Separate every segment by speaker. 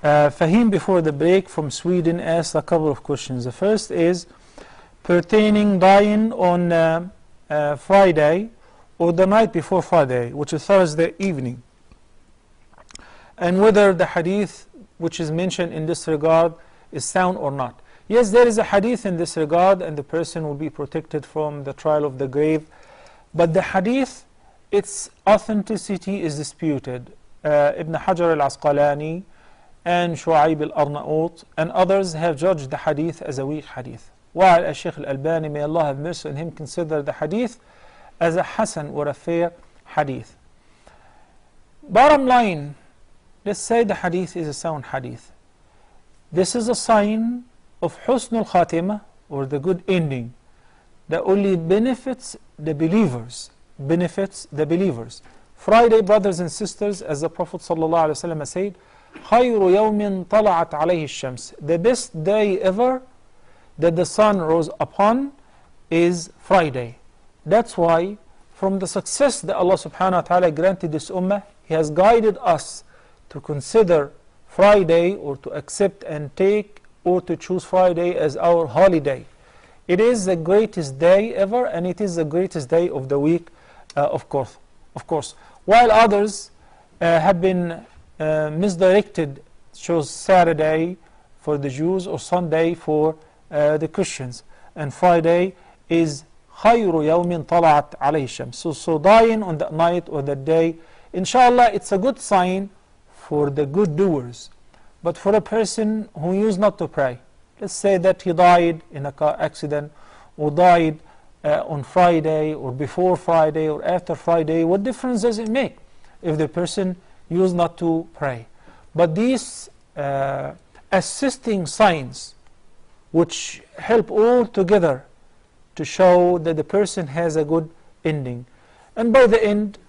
Speaker 1: Fahim before the break from Sweden asked a couple of questions. The first is pertaining dying on Friday or the night before Friday, which is Thursday evening, and whether the hadith which is mentioned in this regard is sound or not. Yes, there is a hadith in this regard, and the person will be protected from the trial of the grave, but the hadith, its authenticity is disputed. Ibn Hajar al-Asqalani and Shu'aib al-Arnaut and others have judged the hadith as a weak hadith, while Shaykh al-Albani, may Allah have mercy on him, considered the hadith as a hasan or a fair hadith. Bottom line, let's say the hadith is a sound hadith. This is a sign of husnul khatimah, or the good ending, that only benefits the believers. Friday, brothers and sisters, as the Prophet ﷺ said, خَيْرُ يَوْمٍ طَلَعَتْ عَلَيْهِ الشَّمْسِ, the best day ever that the sun rose upon is Friday. That's why from the success that Allah subhanahu wa ta'ala granted this ummah, He has guided us to consider Friday, or to accept and take, or to choose Friday as our holiday. It is the greatest day ever, and it is the greatest day of the week, of course. While others have been misdirected, chose Saturday for the Jews or Sunday for the Christians, and Friday is خَيْرُ يَوْمٍ طَلَعَتْ عَلَيْهِ الشَّمْسِ. So dying on that night or that day, inshallah, it's a good sign for the good doers. But for a person who used not to pray, let's say that he died in a car accident, or died on Friday, or before Friday, or after Friday, what difference does it make if the person used not to pray? But these assisting signs, which help all together to show that the person has a good ending. And by the end,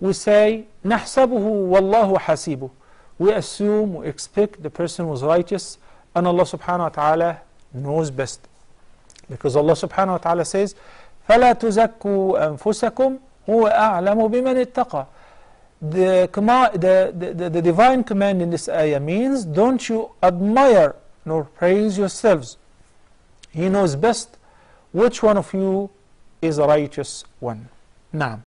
Speaker 1: we say, نَحْسَبُهُ وَاللَّهُ حَسِيبُهُ. We assume, we expect the person was righteous, and Allah subhanahu wa ta'ala knows best. Because Allah subhanahu wa ta'ala says, فَلَا تُزَكُّوا أَنفُسَكُمْ هُوَ أَعْلَمُ بِمَنِ اتَّقَى. The divine command in this ayah means, don't you admire nor praise yourselves. He knows best which one of you is a righteous one. Now,